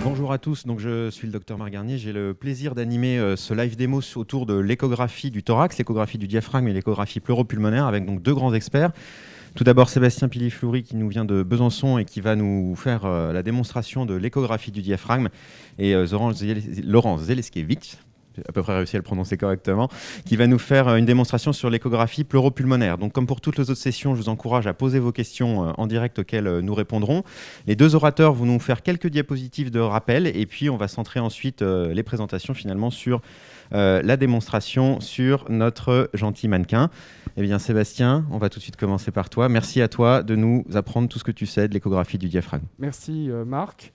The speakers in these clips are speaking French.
Bonjour à tous, donc je suis le docteur Marc Garnier. J'ai le plaisir d'animer ce live démo autour de l'échographie du thorax, l'échographie du diaphragme et l'échographie pleuropulmonaire avec donc deux grands experts. Tout d'abord Sébastien Pili-Fleury qui nous vient de Besançon et qui va nous faire la démonstration de l'échographie du diaphragme, et Laurent Zeleskevich, j'ai à peu près réussi à le prononcer correctement, qui va nous faire une démonstration sur l'échographie pleuropulmonaire. Donc comme pour toutes les autres sessions, je vous encourage à poser vos questions en direct auxquelles nous répondrons. Les deux orateurs vont nous faire quelques diapositives de rappel et puis on va centrer ensuite les présentations finalement sur la démonstration sur notre gentil mannequin. Eh bien Sébastien, on va tout de suite commencer par toi. Merci à toi de nous apprendre tout ce que tu sais de l'échographie du diaphragme. Merci Marc.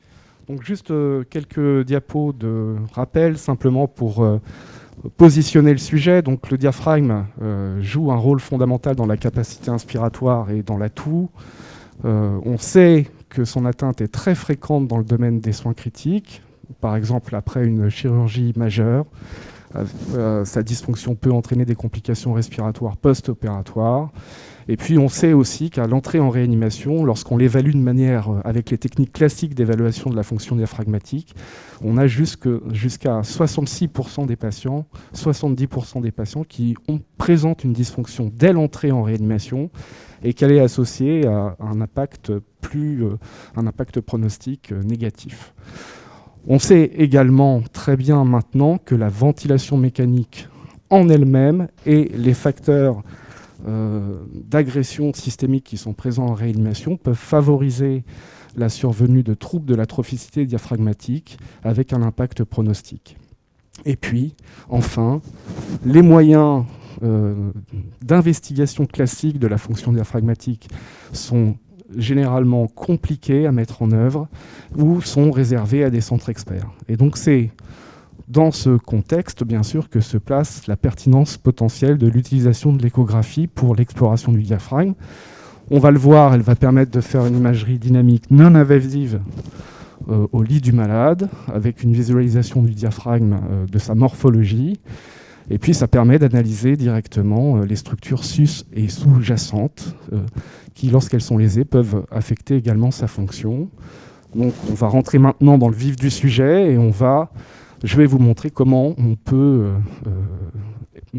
Donc juste quelques diapos de rappel simplement pour positionner le sujet. Donc le diaphragme joue un rôle fondamental dans la capacité inspiratoire et dans la toux. On sait que son atteinte est très fréquente dans le domaine des soins critiques, par exemple après une chirurgie majeure. Sa dysfonction peut entraîner des complications respiratoires post-opératoires. Et puis on sait aussi qu'à l'entrée en réanimation, lorsqu'on l'évalue de manière avec les techniques classiques d'évaluation de la fonction diaphragmatique, on a jusqu'à 66% des patients, 70% des patients qui présentent une dysfonction dès l'entrée en réanimation et qu'elle est associée à un impact pronostique négatif. On sait également très bien maintenant que la ventilation mécanique en elle-même et les facteurs d'agression systémique qui sont présents en réanimation peuvent favoriser la survenue de troubles de la trophicité diaphragmatique avec un impact pronostique. Et puis, enfin, les moyens d'investigation classique de la fonction diaphragmatique sont généralement compliqués à mettre en œuvre ou sont réservés à des centres experts. Et donc c'est dans ce contexte, bien sûr, que se place la pertinence potentielle de l'utilisation de l'échographie pour l'exploration du diaphragme. On va le voir, elle va permettre de faire une imagerie dynamique non invasive au lit du malade, avec une visualisation du diaphragme, de sa morphologie. Et puis, ça permet d'analyser directement les structures sus- et sous-jacentes qui, lorsqu'elles sont lésées, peuvent affecter également sa fonction. Donc, on va rentrer maintenant dans le vif du sujet et je vais vous montrer comment on peut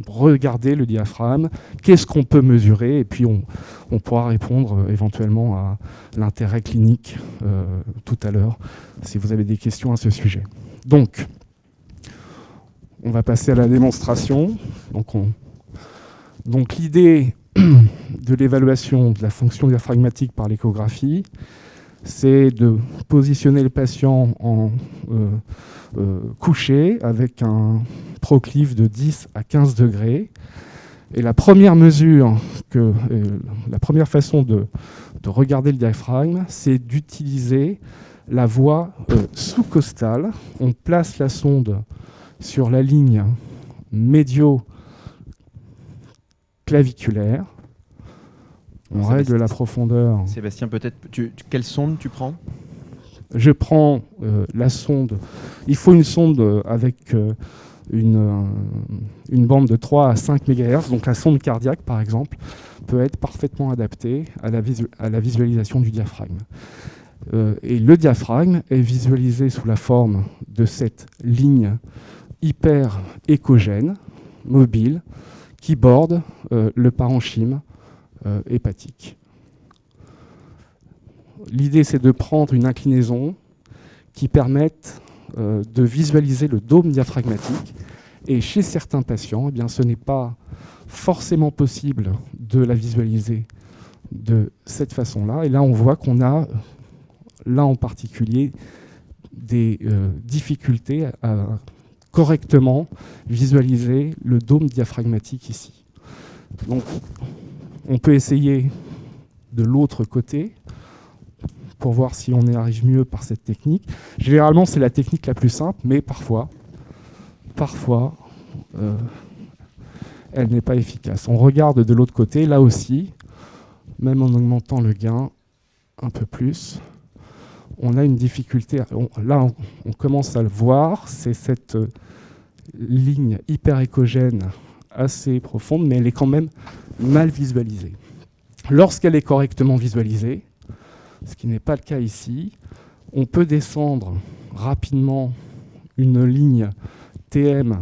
regarder le diaphragme, qu'est-ce qu'on peut mesurer, et puis on pourra répondre éventuellement à l'intérêt clinique tout à l'heure, si vous avez des questions à ce sujet. Donc, on va passer à la démonstration. Donc l'idée de l'évaluation de la fonction diaphragmatique par l'échographie, c'est de positionner le patient en couché avec un proclive de 10 à 15 degrés. Et la première façon de regarder le diaphragme, c'est d'utiliser la voie sous-costale. On place la sonde sur la ligne médio-claviculaire. On règle la profondeur. Sébastien, peut-être, quelle sonde tu prends ? Je prends la sonde. Il faut une sonde avec une bande de 3 à 5 MHz. Donc la sonde cardiaque, par exemple, peut être parfaitement adaptée à la visualisation du diaphragme. Et le diaphragme est visualisé sous la forme de cette ligne hyper échogène, mobile, qui borde le parenchyme hépatique. L'idée, c'est de prendre une inclinaison qui permette de visualiser le dôme diaphragmatique. Et chez certains patients, eh bien, ce n'est pas forcément possible de la visualiser de cette façon-là. Et là, on voit qu'on a, là en particulier, des difficultés à correctement visualiser le dôme diaphragmatique ici. Donc, on peut essayer de l'autre côté pour voir si on y arrive mieux par cette technique. Généralement, c'est la technique la plus simple, mais parfois, elle n'est pas efficace. On regarde de l'autre côté, là aussi, même en augmentant le gain un peu plus, on a une difficulté. Là, on commence à le voir, c'est cette ligne hyper échogène assez profonde, mais elle est quand même mal visualisée. Lorsqu'elle est correctement visualisée, ce qui n'est pas le cas ici, On peut descendre rapidement une ligne TM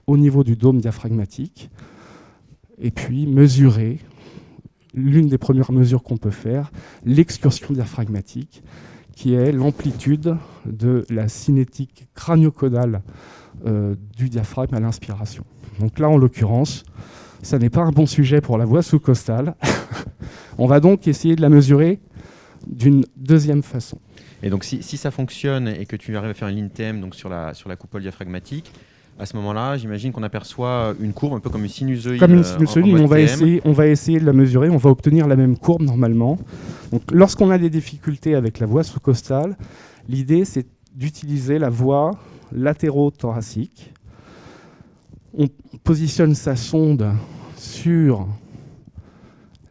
au niveau du dôme diaphragmatique et puis mesurer, l'une des premières mesures qu'on peut faire, l'excursion diaphragmatique, qui est l'amplitude de la cinétique crânio-caudale du diaphragme à l'inspiration. Donc là, en l'occurrence, ça n'est pas un bon sujet pour la voie sous-costale. On va donc essayer de la mesurer d'une deuxième façon. Et donc si ça fonctionne et que tu arrives à faire une ligne TM donc sur la coupole diaphragmatique, à ce moment-là, j'imagine qu'on aperçoit une courbe un peu comme une sinusoïde. Comme une sinusoïde, en mais mode on va essayer de la mesurer, on va obtenir la même courbe normalement. Donc, lorsqu'on a des difficultés avec la voie sous-costale, l'idée c'est d'utiliser la voie latérothoracique. On positionne sa sonde sur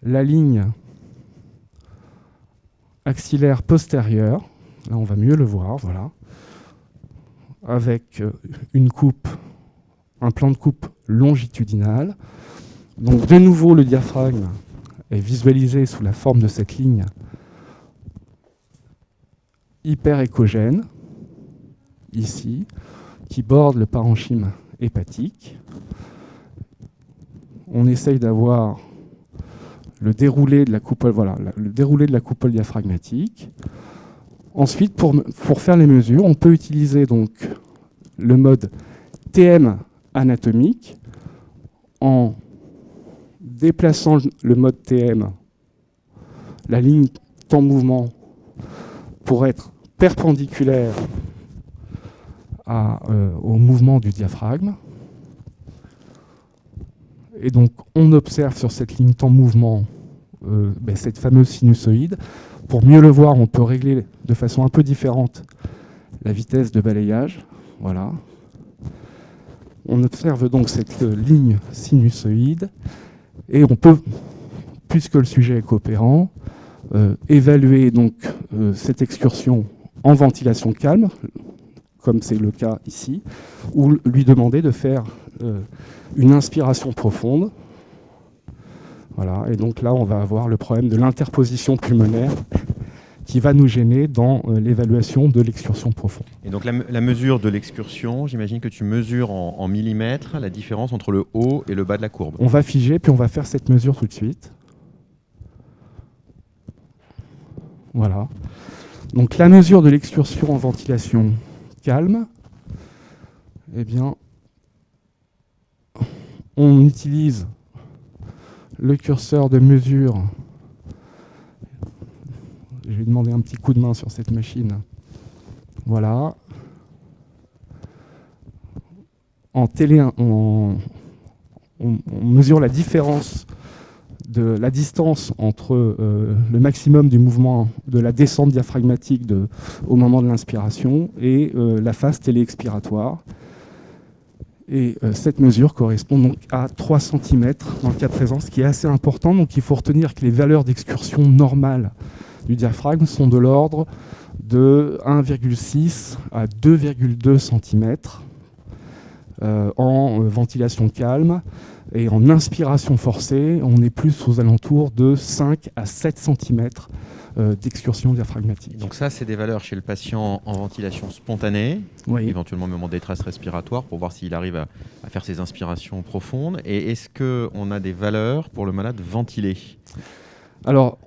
la ligne axillaire postérieure. Là, on va mieux le voir, voilà. Avec une coupe, un plan de coupe longitudinal. Donc de nouveau, le diaphragme est visualisé sous la forme de cette ligne hyper-échogène, ici, qui borde le parenchyme hépatique. On essaye d'avoir le déroulé de la coupole, voilà, le déroulé de la coupole diaphragmatique. Ensuite, pour faire les mesures, on peut utiliser donc le mode TM anatomique en déplaçant le mode TM, la ligne temps mouvement, pour être perpendiculaire au mouvement du diaphragme. Et donc, on observe sur cette ligne temps mouvement cette fameuse sinusoïde. Pour mieux le voir, on peut régler de façon un peu différente la vitesse de balayage. Voilà. On observe donc cette ligne sinusoïde et on peut, puisque le sujet est coopérant, évaluer donc cette excursion en ventilation calme, comme c'est le cas ici, ou lui demander de faire une inspiration profonde. Voilà, et donc là, on va avoir le problème de l'interposition pulmonaire qui va nous gêner dans l'évaluation de l'excursion profonde. Et donc la mesure de l'excursion, j'imagine que tu mesures en millimètres la différence entre le haut et le bas de la courbe. On va figer, puis on va faire cette mesure tout de suite. Voilà. Donc la mesure de l'excursion en ventilation calme, eh bien, on utilise le curseur de mesure. Je vais demander un petit coup de main sur cette machine. Voilà. On mesure la différence de la distance entre le maximum du mouvement de la descente diaphragmatique au moment de l'inspiration et la phase téléexpiratoire. Et cette mesure correspond donc à 3 cm dans le cas présent, ce qui est assez important. Donc il faut retenir que les valeurs d'excursion normales du diaphragme sont de l'ordre de 1,6 à 2,2 cm en ventilation calme. Et en inspiration forcée, on est plus aux alentours de 5 à 7 cm d'excursion diaphragmatique. Donc ça, c'est des valeurs chez le patient en ventilation spontanée, oui. Éventuellement au moment de détresse respiratoire, pour voir s'il arrive à faire ses inspirations profondes. Et est-ce qu'on a des valeurs pour le malade ventilé ? Alors,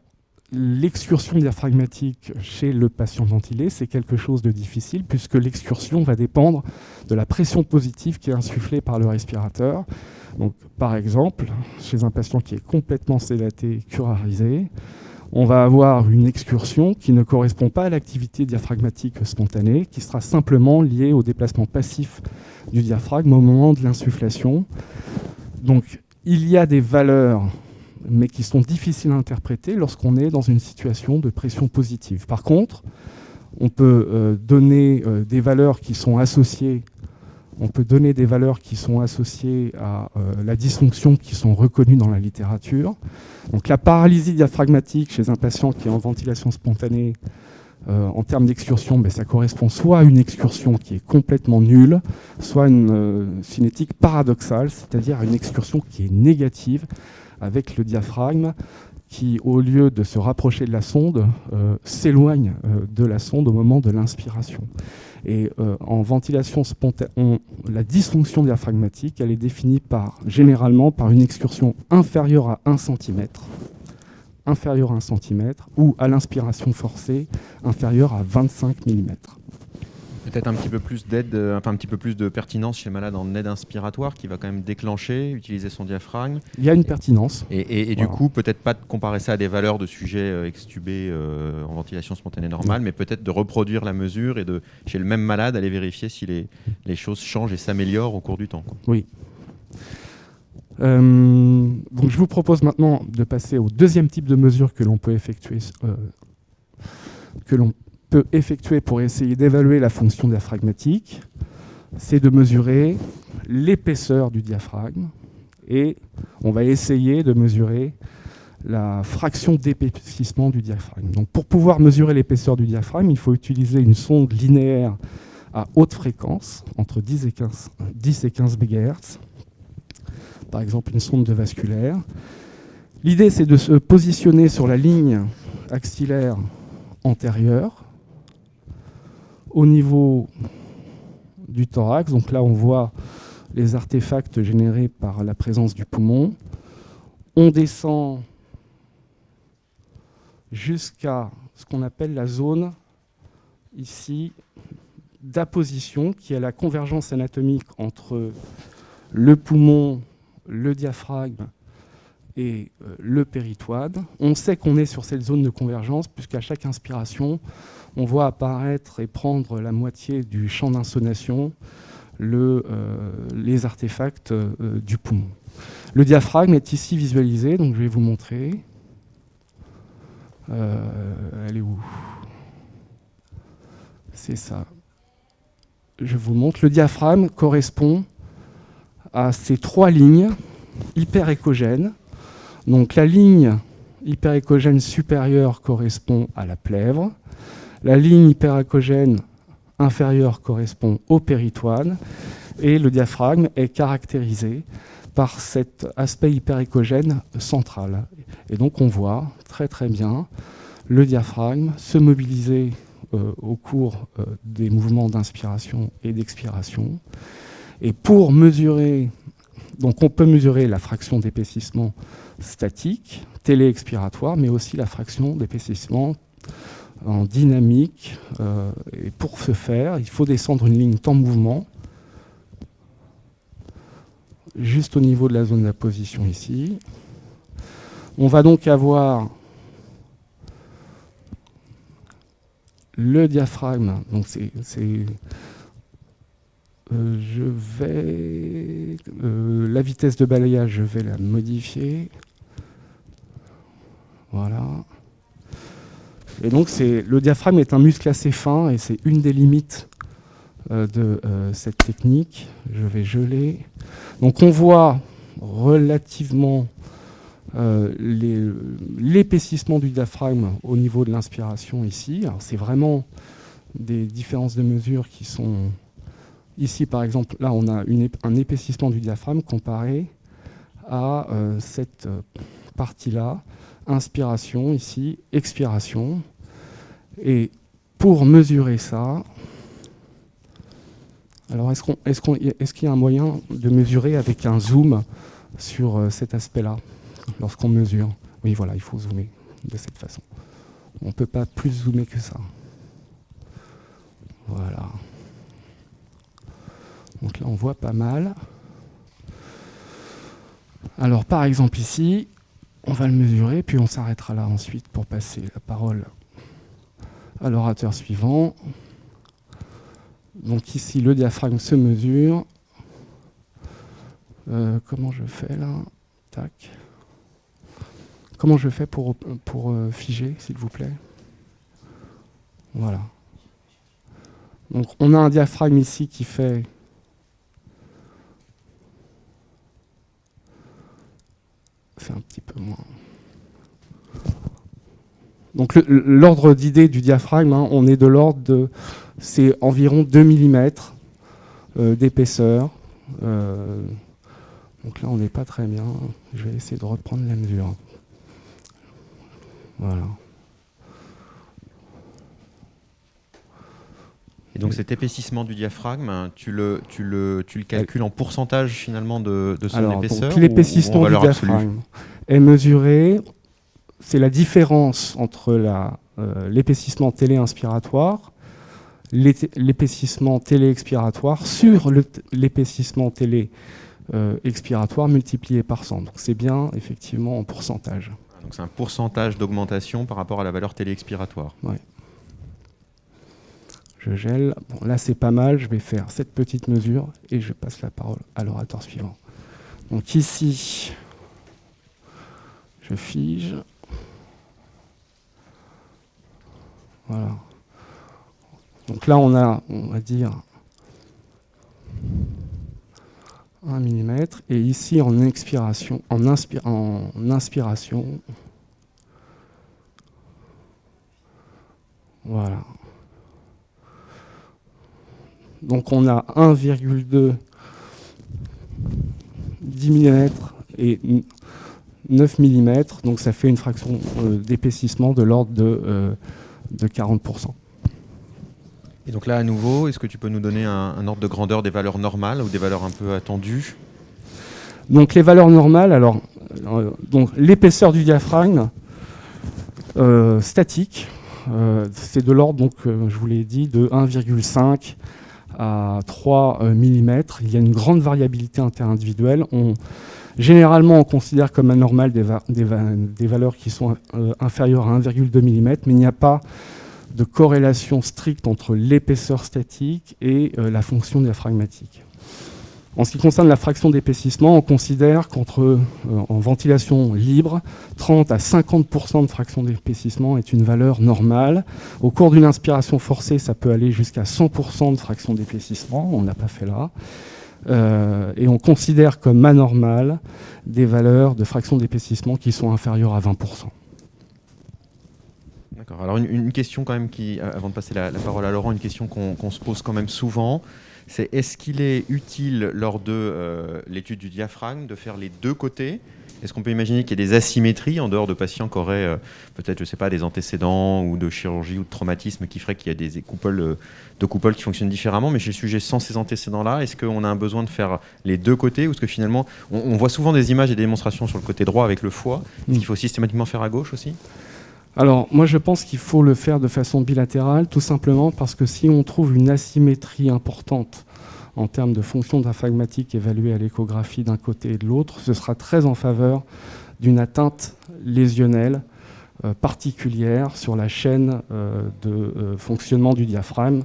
l'excursion diaphragmatique chez le patient ventilé, c'est quelque chose de difficile puisque l'excursion va dépendre de la pression positive qui est insufflée par le respirateur. Donc, par exemple, chez un patient qui est complètement sédaté, curarisé, on va avoir une excursion qui ne correspond pas à l'activité diaphragmatique spontanée, qui sera simplement liée au déplacement passif du diaphragme au moment de l'insufflation. Donc, il y a des valeurs, mais qui sont difficiles à interpréter lorsqu'on est dans une situation de pression positive. Par contre, on peut donner des valeurs qui sont associées. On peut donner des valeurs qui sont associées à la dysfonction qui sont reconnues dans la littérature. Donc la paralysie diaphragmatique chez un patient qui est en ventilation spontanée, en termes d'excursion, ça correspond soit à une excursion qui est complètement nulle, soit à une cinétique paradoxale, c'est-à-dire à une excursion qui est négative, avec le diaphragme qui, au lieu de se rapprocher de la sonde, s'éloigne de la sonde au moment de l'inspiration. Et en ventilation spontanée, la dysfonction diaphragmatique, elle est définie généralement par une excursion inférieure à 1 cm, ou à l'inspiration forcée, inférieure à 25 mm. Peut-être un petit peu plus d'aide, un petit peu plus de pertinence chez le malade en aide inspiratoire qui va quand même déclencher, utiliser son diaphragme. Il y a une pertinence. Et du coup, peut-être pas de comparer ça à des valeurs de sujets extubés en ventilation spontanée normale, mais peut-être de reproduire la mesure et chez le même malade, aller vérifier si les choses changent et s'améliorent au cours du temps, quoi. Oui. Donc je vous propose maintenant de passer au deuxième type de mesure que l'on peut effectuer pour essayer d'évaluer la fonction diaphragmatique. C'est de mesurer l'épaisseur du diaphragme et on va essayer de mesurer la fraction d'épaississement du diaphragme. Donc pour pouvoir mesurer l'épaisseur du diaphragme, il faut utiliser une sonde linéaire à haute fréquence, entre 10 et 15 MHz, par exemple une sonde de vasculaire. L'idée, c'est de se positionner sur la ligne axillaire antérieure, au niveau du thorax. Donc là, on voit les artefacts générés par la présence du poumon. On descend jusqu'à ce qu'on appelle la zone, ici, d'apposition, qui est la convergence anatomique entre le poumon, le diaphragme et le péritoine. On sait qu'on est sur cette zone de convergence, puisqu'à chaque inspiration, on voit apparaître et prendre la moitié du champ d'insonation les artefacts du poumon. Le diaphragme est ici visualisé, donc je vais vous montrer. Elle est où? C'est ça. Je vous montre. Le diaphragme correspond à ces 3 lignes hyperéchogènes. Donc la ligne hyperéchogène supérieure correspond à la plèvre. La ligne hyperéchogène inférieure correspond au péritoine. Et le diaphragme est caractérisé par cet aspect hyperéchogène central. Et donc on voit très très bien le diaphragme se mobiliser au cours des mouvements d'inspiration et d'expiration. Et pour mesurer, donc on peut mesurer la fraction d'épaississement statique, téléexpiratoire, mais aussi la fraction d'épaississement en dynamique. Et pour ce faire, il faut descendre une ligne temps-mouvement, juste au niveau de la zone d'apposition ici. On va donc avoir le diaphragme. Donc la vitesse de balayage, je vais la modifier. Voilà. Et donc le diaphragme est un muscle assez fin et c'est une des limites de cette technique. Je vais geler. Donc on voit relativement l'épaississement du diaphragme au niveau de l'inspiration ici. Alors c'est vraiment des différences de mesure qui sont... Ici, par exemple, là, on a un épaississement du diaphragme comparé à cette partie-là. Inspiration, ici, expiration. Et pour mesurer ça... Alors, est-ce qu'il y a un moyen de mesurer avec un zoom sur cet aspect-là, lorsqu'on mesure? Oui, voilà, il faut zoomer de cette façon. On ne peut pas plus zoomer que ça. Voilà. Donc là, on voit pas mal. Alors, par exemple, ici, on va le mesurer, puis on s'arrêtera là ensuite pour passer la parole à l'orateur suivant. Donc ici, le diaphragme se mesure. Comment je fais là? Tac. Comment je fais pour figer, s'il vous plaît? Voilà. Donc on a un diaphragme ici qui fait... C'est un petit peu moins... Donc l'ordre d'idée du diaphragme, hein, on est de l'ordre de... C'est environ 2 mm d'épaisseur. Donc là, on n'est pas très bien. Je vais essayer de reprendre la mesure. Voilà. Et donc cet épaississement du diaphragme, tu le calcules en pourcentage finalement de son épaisseur, donc, l'épaississement ou en du valeur absolue? diaphragme est mesuré, c'est la différence entre l'épaississement téléinspiratoire, l'épaississement téléexpiratoire sur l'épaississement téléexpiratoire multiplié par 100. Donc c'est bien effectivement en pourcentage. Donc c'est un pourcentage d'augmentation par rapport à la valeur téléexpiratoire. Ouais. Je gèle. Bon, là, c'est pas mal. Je vais faire cette petite mesure et je passe la parole à l'orateur suivant. Donc ici, je fige. Voilà. Donc là, on va dire 1 mm. Et ici, en inspiration, voilà. Donc on a 1,2 10 mm et 9 mm, donc ça fait une fraction d'épaississement de l'ordre de 40%. Et donc là, à nouveau, est-ce que tu peux nous donner un ordre de grandeur des valeurs normales ou des valeurs un peu attendues? Donc les valeurs normales, alors donc l'épaisseur du diaphragme statique, c'est de l'ordre, donc je vous l'ai dit, de 1,5 à 3 mm. Il y a une grande variabilité interindividuelle. Généralement, on considère comme anormal des valeurs qui sont inférieures à 1,2 mm, mais il n'y a pas de corrélation stricte entre l'épaisseur statique et la fonction diaphragmatique. En ce qui concerne la fraction d'épaississement, on considère en ventilation libre, 30 à 50% de fraction d'épaississement est une valeur normale. Au cours d'une inspiration forcée, ça peut aller jusqu'à 100% de fraction d'épaississement, on n'a pas fait là. Et on considère comme anormales des valeurs de fraction d'épaississement qui sont inférieures à 20%. D'accord. Alors une question quand même avant de passer la parole à Laurent, une question qu'on se pose quand même souvent, c'est est-ce qu'il est utile lors de l'étude du diaphragme de faire les deux côtés? Est-ce qu'on peut imaginer qu'il y a des asymétries en dehors de patients qui auraient peut-être, je sais pas, des antécédents ou de chirurgie ou de traumatisme qui ferait qu'il y a des deux coupoles qui fonctionnent différemment, mais chez le sujet sans ces antécédents-là, est-ce qu'on a un besoin de faire les deux côtés, ou est-ce que finalement, on voit souvent des images et des démonstrations sur le côté droit avec le foie, est-ce qu'il faut systématiquement faire à gauche aussi? Alors, moi, je pense qu'il faut le faire de façon bilatérale, tout simplement parce que si on trouve une asymétrie importante en termes de fonction diaphragmatique évaluée à l'échographie d'un côté et de l'autre, ce sera très en faveur d'une atteinte lésionnelle particulière sur la chaîne de fonctionnement du diaphragme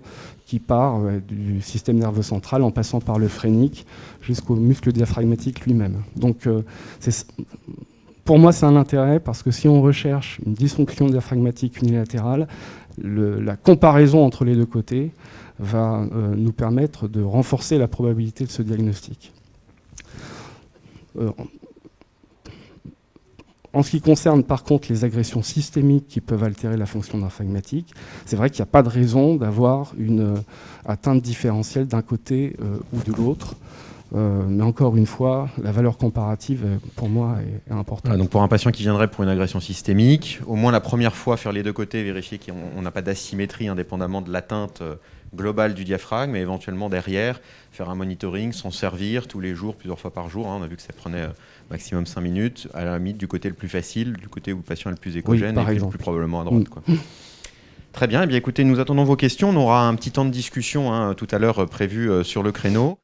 qui part du système nerveux central en passant par le phrénique jusqu'au muscle diaphragmatique lui-même. Donc, pour moi, c'est un intérêt parce que si on recherche une dysfonction diaphragmatique unilatérale, la comparaison entre les deux côtés va nous permettre de renforcer la probabilité de ce diagnostic. En ce qui concerne par contre les agressions systémiques qui peuvent altérer la fonction diaphragmatique, c'est vrai qu'il n'y a pas de raison d'avoir une atteinte différentielle d'un côté ou de l'autre. Mais encore une fois, la valeur comparative, pour moi, est importante. Voilà, donc pour un patient qui viendrait pour une agression systémique, au moins la première fois, faire les deux côtés, vérifier qu'on n'a pas d'asymétrie indépendamment de l'atteinte globale du diaphragme, et éventuellement derrière, faire un monitoring, s'en servir tous les jours, plusieurs fois par jour. On a vu que ça prenait maximum 5 minutes, à la limite du côté le plus facile, du côté où le patient est le plus écogène, oui, et plus probablement à droite. Quoi. Très bien, eh bien, écoutez, nous attendons vos questions. On aura un petit temps de discussion tout à l'heure prévu sur le créneau.